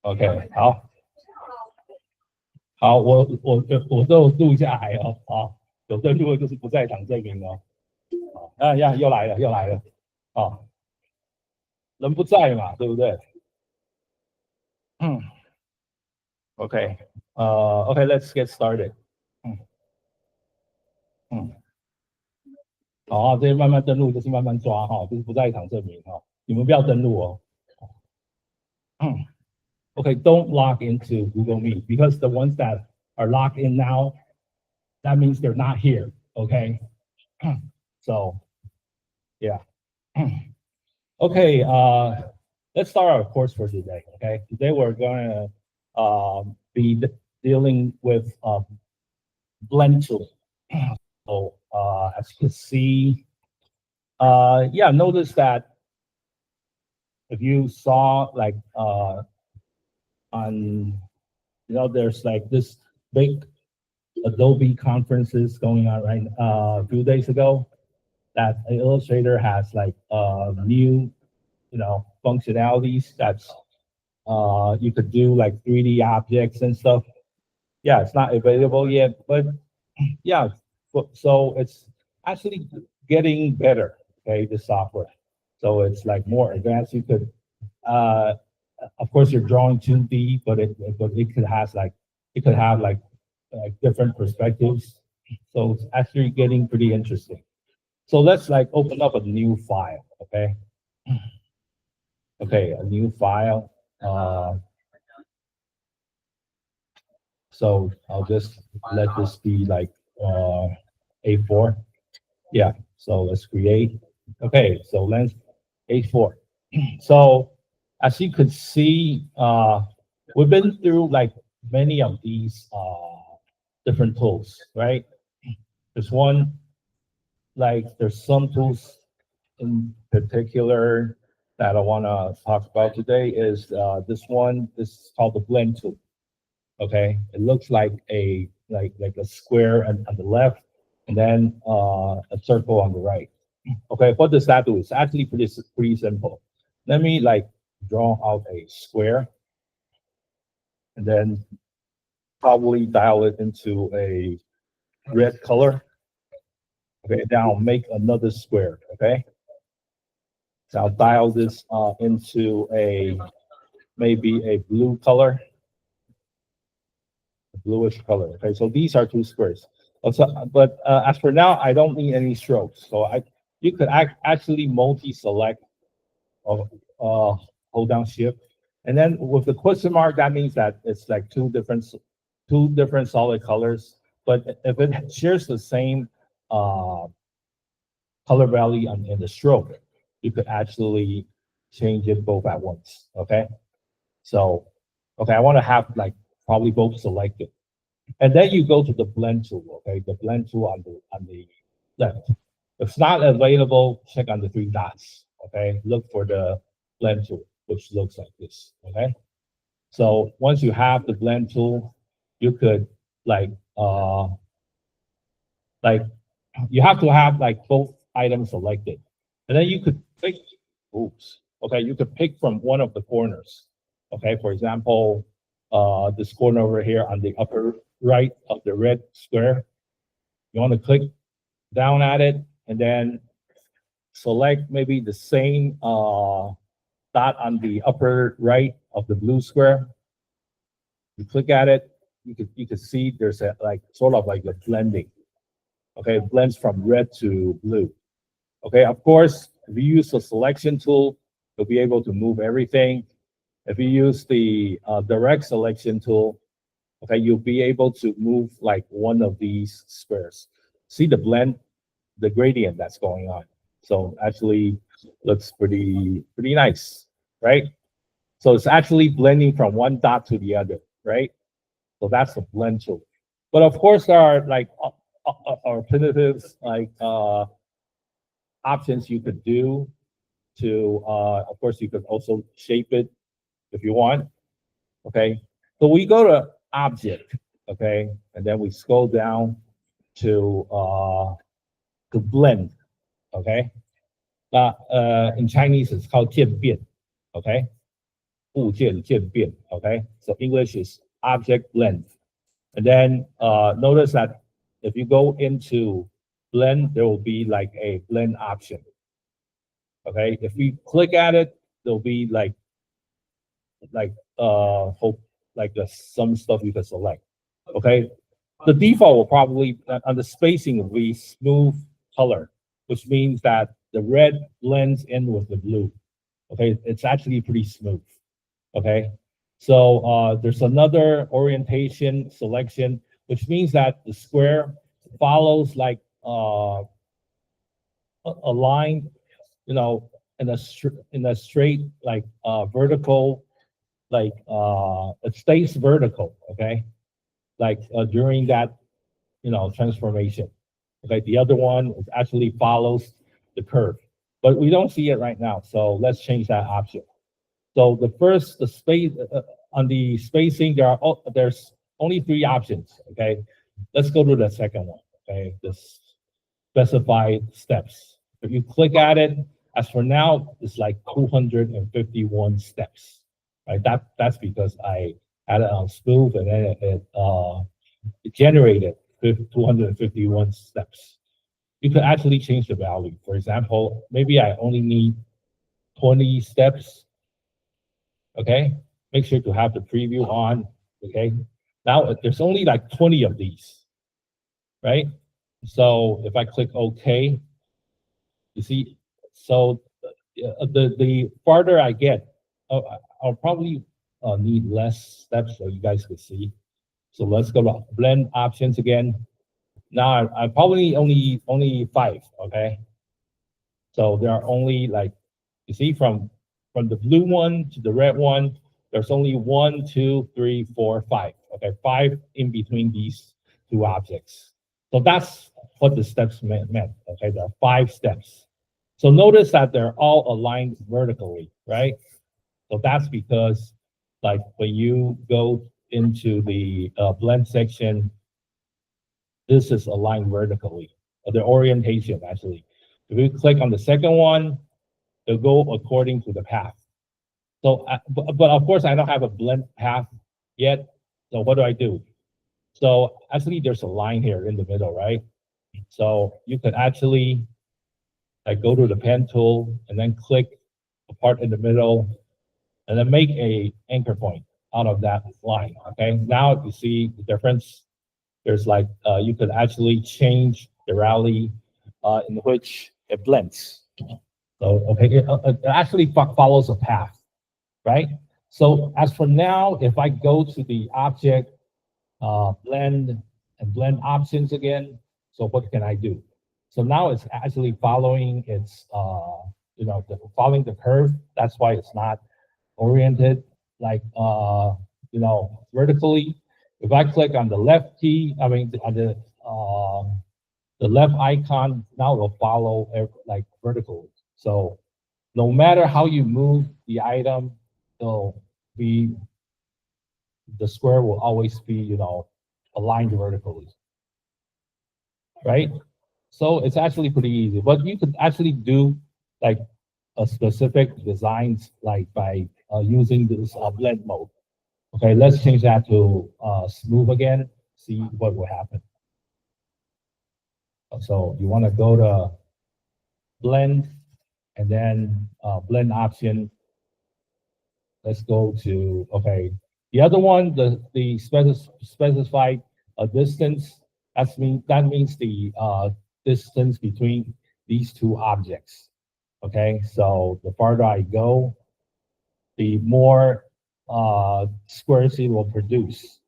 OK，好，我都录下来哦，好，有登录的就是不在场证明哦，又来了，啊，人不在嘛，对不对？嗯，OK，OK，let's get started。嗯嗯，好啊，这些慢慢登录就是慢慢抓哈，就是不在场证明哈，你们不要登录哦。Okay, don't log into Google Meet because the ones that are logged in now, that means they're not here. Okay, so yeah. Okay, let's start our course for today. Okay, today we're going to be dealing with blend tool. So as you can see, yeah, notice that if you saw like on, there's like this big Adobe conferences going on right a few days ago that Illustrator has like new, functionalities that's you could do like 3D objects and stuff. Yeah, it's not available yet, but yeah, so it's actually getting better. Okay, the software. So it's like more advanced. You could, uh, of course, you're drawing 2D, but it could has like it could have like different perspectives. So it's actually getting pretty interesting. So let's like open up a new file. Okay. Okay, a new file. So I'll just let this be like A4. Yeah. So let's create. Okay. So length A4. So as you could see, we've been through like many of these different tools, right? There's one, like there's some tools in particular that I want to talk about today is this one. This is called the blend tool. Okay, it looks like a square on the left, and then a circle on the right. Okay, what does that do? It's actually pretty simple. Let me like draw out a square, and then probably dial it into a red color. Okay, now make another square. Okay, so I'll dial this into a maybe a blue color, a bluish color. Okay, so these are two squares. Also, but as for now, I don't need any strokes. So you could actually multi-select or hold down shift. And then with the question mark, that means that it's like two different solid colors. But if it shares the same uh, color value in the stroke, you could actually change it both at once. Okay. So, okay, I want to have like probably both selected. And then you go to the blend tool. Okay. The blend tool on the left. If it's not available, check on the three dots. Okay. Look for the blend tool, which looks like this. Okay. So once you have the blend tool, you could like like you have to have like both items selected. And then you could pick, oops, okay, you could pick from one of the corners. Okay, for example, this corner over here on the upper right of the red square, you want to click down at it and then select maybe the same dot on the upper right of the blue square. You click at it, you could see there's a like sort of like a blending. Okay, it blends from red to blue. Okay, of course, if you use the selection tool, you'll be able to move everything. If you use the direct selection tool, okay, you'll be able to move like one of these squares. See the blend, the gradient that's going on. So actually looks pretty nice, right? So it's actually blending from one dot to the other, right? So that's the blend tool. But of course, there are like alternatives like options you could do to, of course, you could also shape it if you want. Okay. So we go to object, okay, and then we scroll down to blend, okay. In Chinese, it's called 渐变, okay. 物件渐变. Okay, so English is object blend. And then notice that if you go into blend, there will be like a blend option. Okay, if we click at it, there'll be like some stuff you can select. Okay, the default will probably on the spacing will be smooth color, which means that the red blends in with the blue. Okay, it's actually pretty smooth. Okay, so there's another orientation selection, which means that the square follows like a line, you know, in a straight like vertical, like it stays vertical. Okay, like during that, you know, transformation. Okay, the other one actually follows the curve, but we don't see it right now. So let's change that option. So the space on the spacing, there's only 3 options. Okay, let's go to the second one. Okay, the specified steps. If you click at it, as for now, it's like 251 steps. Right, that's because I had it on smooth and then it generated 251 steps. You could actually change the value. For example, maybe I only need 20 steps. Okay, make sure to have the preview on. Okay, now there's only like 20 of these, right? So if I click OK, you see, so the farther I get, I'll probably need less steps so you guys can see. So let's go to blend options again. Now I probably only 5. Okay, so there are only like, you see, from the blue one to the red one, there's only 1, 2, 3, 4, 5. Okay, 5 in between these 2 objects. So that's what the steps meant. Okay, there are 5 steps. So notice that they're all aligned vertically, right? So that's because, like, when you go into the blend section, this is aligned vertically. The orientation, actually. If you click on the second one, it'll go according to the path. So, but of course, I don't have a blend path yet. So what do? So actually, there's a line here in the middle, right? So you could actually like go to the pen tool and then click a part in the middle, and then make a anchor point out of that line. Okay. Now you see the difference. There's like you could actually change the rally in which it blends. So okay, it actually follows a path, right? So as for now, if I go to the object blend and blend options again, so what can I do? So now it's actually following its following the curve. That's why it's not oriented like vertically. If I click on the left key, I mean on the left icon, now it'll follow like vertically. So no matter how you move the item, it'll be, the square will always be, aligned vertically, right? So it's actually pretty easy, but you could actually do like a specific designs like by using this blend mode. Okay, let's change that to smooth again, see what will happen. So you want to go to blend and then blend option. Let's go to, okay. The other one, the specified distance, that means the distance between these 2 objects. Okay, so the farther I go, the more squares it will produce.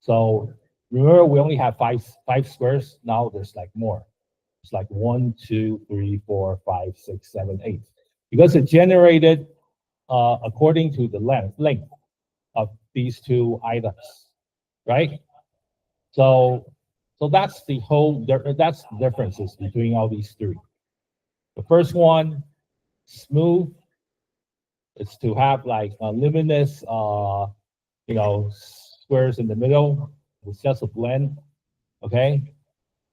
So remember, we only have five squares. Now there's like more. It's like 1, 2, 3, 4, 5, 6, 7, 8. Because it generated according to the length of these 2 items, right? So that's the differences between all these 3. The first one, smooth, it's to have like a luminous, squares in the middle. It's just a blend, okay?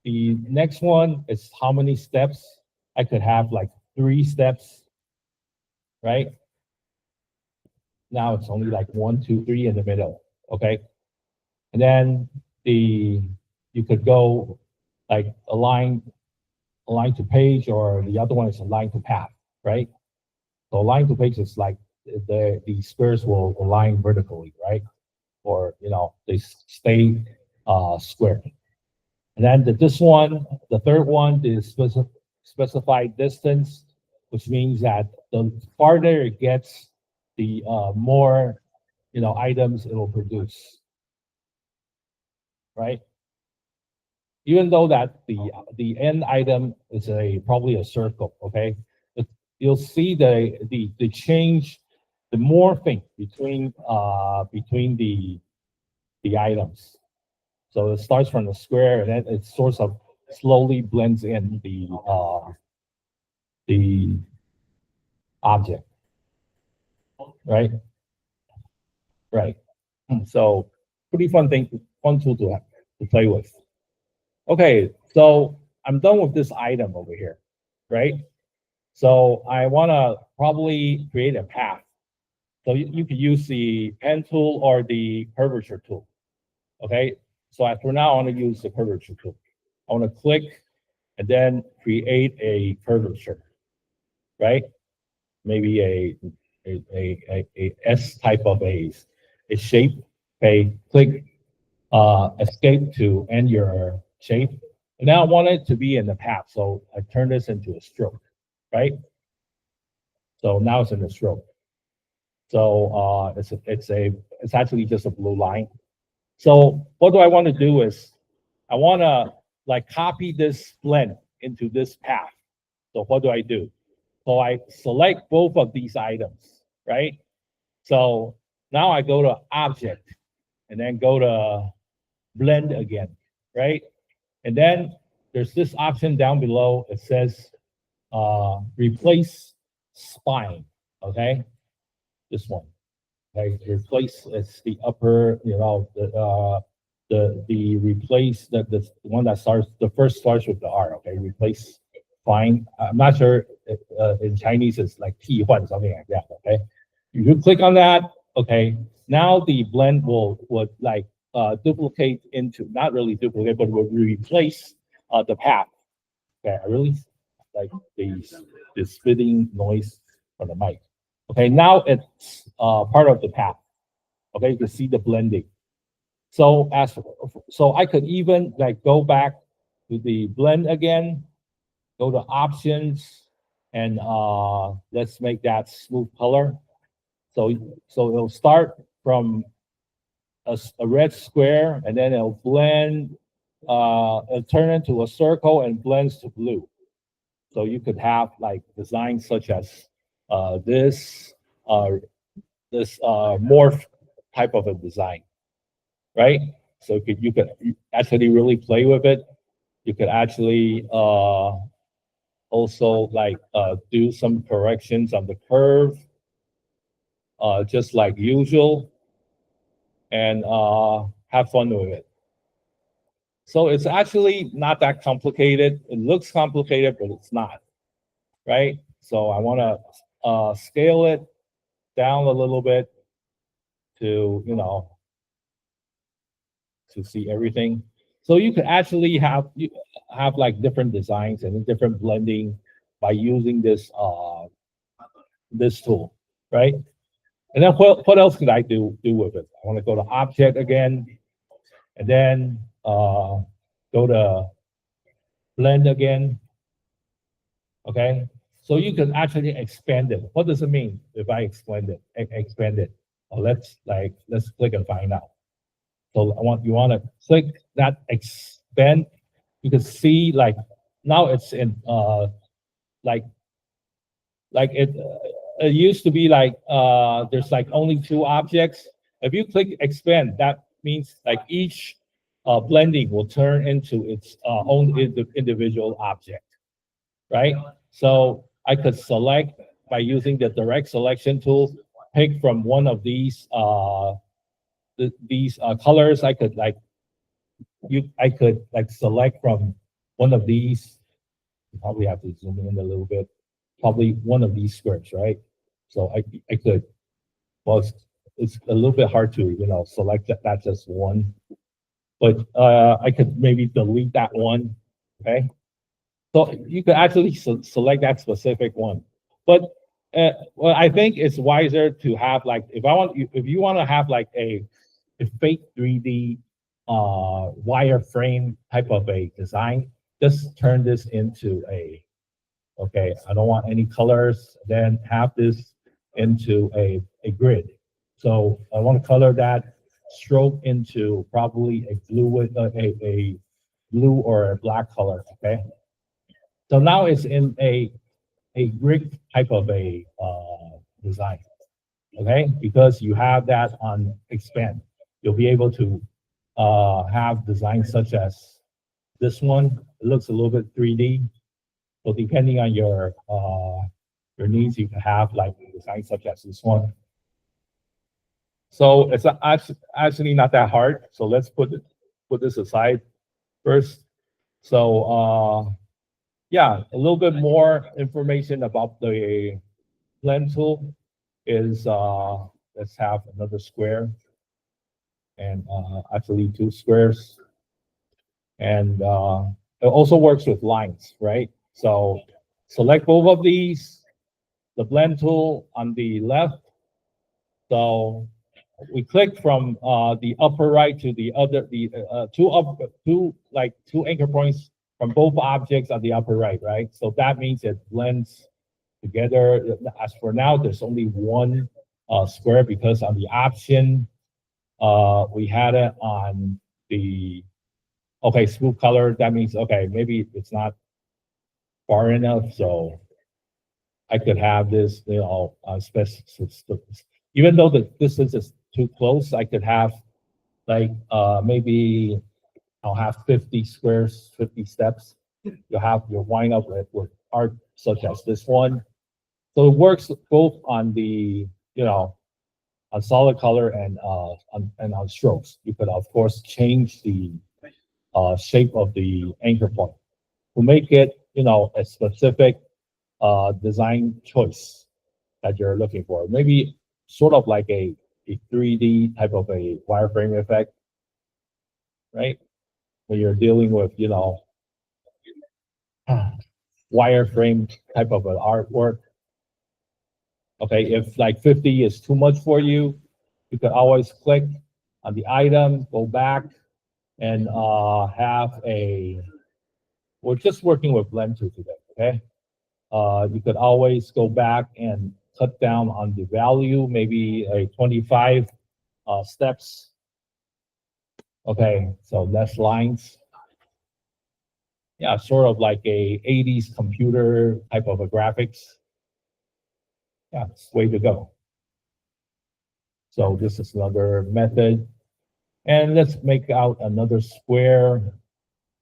The next one is how many steps. I could have like 3 steps, right? now it's only like 1, 2, 3 in the middle, okay? And then you could go like align to page, or the other one is align to path, right? So align to page is like the squares will align vertically, right? Or they stay square. And then the third one is specified distance, which means that the farther it gets, the more items it will produce, right? Even though that the end item is probably a circle, okay? But you'll see the change, the morphing between the items. So it starts from the square, and then it sort of slowly blends in the object, right? Right. So pretty fun tool to play with. Okay, so I'm done with this item over here, right? So I want to probably create a path. So you could use the pen tool or the curvature tool. Okay, so for now, I want to use the curvature tool. I want to click and then create a curvature, right? Maybe a S type of a shape. Okay, click escape to end your shape. And now I want it to be in the path, so I turn this into a stroke, right? So now it's in the stroke. So it's actually just a blue line. So what do I want to do is I want to like copy this blend into this path. So what do I do? So I select both of these items, right? So now I go to object and then go to blend again, right? And then there's this option down below. It says replace spine, okay? This one, okay? Replace, it's the upper, the replace, the one that starts, the first starts with the R, okay? Replace spine. I'm not sure if in Chinese it's like 替换, something like that, okay? If you click on that, okay, now the blend would like duplicate into, not really duplicate, but will replace the path. Okay, I really like the spitting noise from the mic. Okay, now it's part of the path. Okay, you can see the blending. So I could even like go back to the blend again, go to options, and let's make that smooth color. So it'll start from a red square, and then it'll blend, it'll turn into a circle and blends to blue. So you could have like designs such as this morph type of a design, right? So you could actually really play with it. You could actually also like do some corrections on the curve, just like usual, and have fun with it. So it's actually not that complicated. It looks complicated, but it's not, right? So I want to scale it down a little bit to, to see everything. So you could actually have like different designs and different blending by using this tool, right? And then what else could I do with it? I want to go to object again, and then go to blend again. Okay, so you can actually expand it. What does it mean if I expand it? Expand it. Well, let's click and find out. So you want to click that expand. You can see like now it's in like it used to be like there's like only 2 objects. If you click expand, that means like each blending will turn into its own individual object, right? So I could select by using the direct selection tool, pick from one of these colors. I could select from one of these. You probably have to zoom in a little bit. Probably one of these squares, right? So I could Well, it's a little bit hard to, select that just one. But I could maybe delete that one, okay? So you could actually select that specific one. But well, I think it's wiser to have like, if you want to have like a fake 3D wireframe type of a design, just turn this into okay, I don't want any colors, then have this into a grid. So I want to color that stroke into probably a blue with a blue or a black color, okay? So now it's in a grid type of a design, okay? Because you have that on expand. You'll be able to have designs such as this one. It looks a little bit 3D. So depending on your needs, you can have like designs such as this one. So it's actually not that hard. So let's put this aside first. So yeah, a little bit more information about the blend tool is let's have another square and actually two squares. And it also works with lines, right? So select both of these, the blend tool on the left. So we click from the upper right to the other, two anchor points from both objects on the upper right, right? So that means it blends together. As for now, there's only one square because on the option, we had it on the, okay, smooth color. That means, okay, maybe it's not far enough. So I could have this, even though the distance is too close, I could have like maybe I'll have 50 squares, 50 steps. You'll wind up with art such as this one. So it works both on the, on solid color and on strokes. You could of course change the shape of the anchor point to make it, a specific design choice that you're looking for. Maybe sort of like a 3D type of a wireframe effect, right? When you're dealing with, wireframe type of an artwork. Okay, if like 50 is too much for you, you can always click on the item, go back, and we're just working with blend tool today, okay? You could always go back and cut down on the value, maybe a 25 steps. Okay, so less lines. Yeah, sort of like a 80s computer type of a graphics. Yeah, it's way to go. So this is another method. And let's make out another square.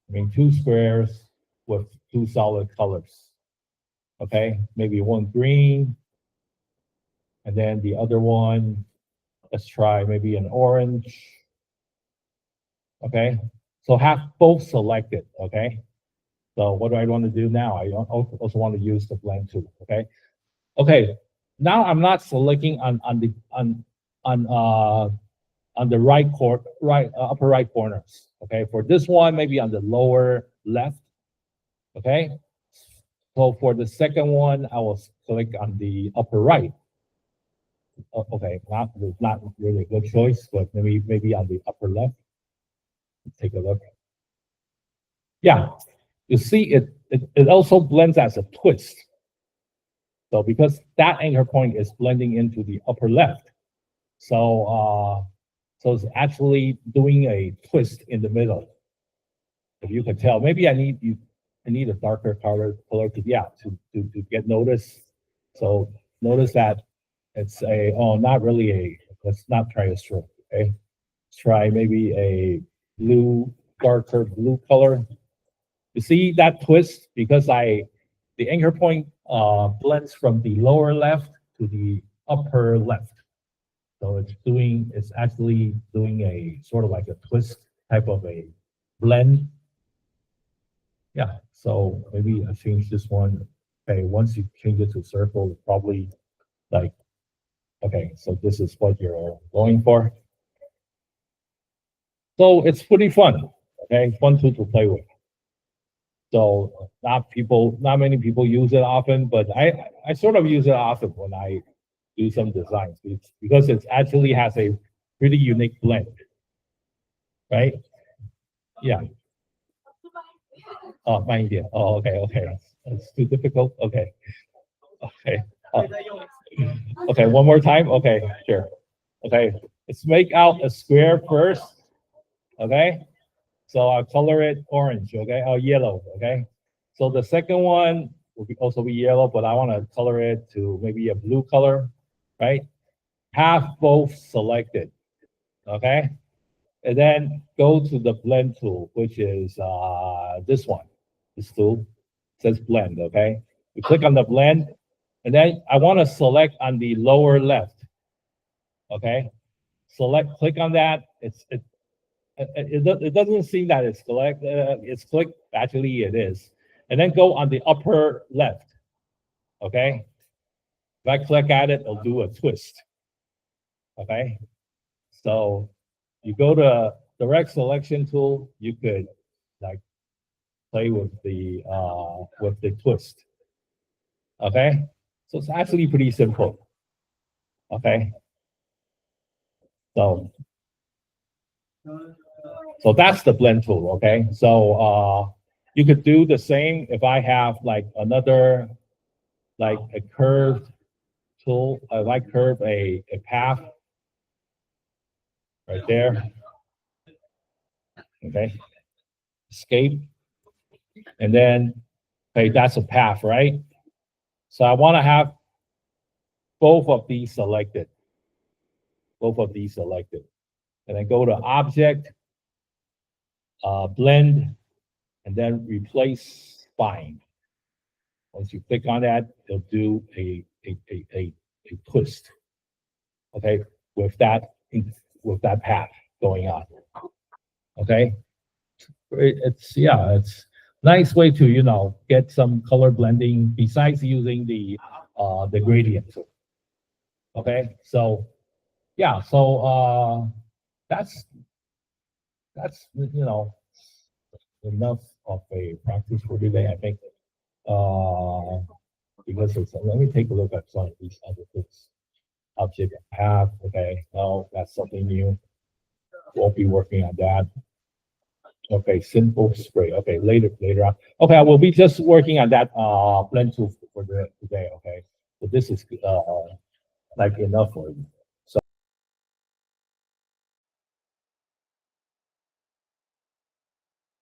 I mean, two squares with two solid colors. Okay, maybe one green. And then the other one, let's try maybe an orange. Okay, so have both selected, okay? So what do I want to do now? I also want to use the blend tool, okay? Okay, now I'm not selecting on the upper right corners. Okay, for this one, maybe on the lower left. Okay, so for the second one, I will click on the upper right. Okay, not really a good choice, but maybe on the upper left. Take a look. Yeah, you see it also blends as a twist. So because that anchor point is blending into the upper left, so it's actually doing a twist in the middle. If you can tell, maybe I need a darker color to get noticed. So notice that it's not really let's not try a stroke, okay? Let's try maybe a darker blue color. You see that twist because the anchor point blends from the lower left to the upper left. So it's actually doing a sort of like a twist type of a blend. Yeah, so maybe I change this one. Okay, once you change it to circle, probably like Okay, so this is what you're going for. So it's pretty fun, okay? Fun tool to play with. So not many people use it often, but I sort of use it often when I do some designs. It's because it actually has a pretty unique blend, right? Yeah. Oh, my idea. Oh, okay. It's too difficult. Okay. Uh, okay, one more time. Okay, sure. Okay, let's make out a square first. Okay, so I'll color it orange. Okay, or yellow. Okay, so the second one will also be yellow, but I want to color it to maybe a blue color, right? Have both selected. Okay, and then go to the blend tool, which is this one. This tool says blend. Okay, you click on the blend, and then I want to select on the lower left. Okay, click on that. It doesn't seem that it's clicked. Actually, it is. And then go on the upper left. Okay. If I click at it, it'll do a twist. Okay. So you go to direct selection tool. You could like play with the twist. Okay. So it's actually pretty simple. Okay. So that's the blend tool, okay? So you could do the same if I have like another, like a curved tool, if I curve a path right there, okay? Escape, and then, okay, that's a path, right? So I wanna have both of these selected. And then go to object, blend, and then replace spine. Once you click on that, it'll do a twist. Okay, with that path going on. Okay, it's nice way to get some color blending besides using the gradient. Okay, so yeah, so that's enough of a practice for today, I think. Because let me take a look at some of these other things. Object path, okay, no, that's something new. Won't be working on that. Okay, simple spray. Okay, later on. Okay, I will be just working on that blend tool for today. Okay, so this is like enough for you.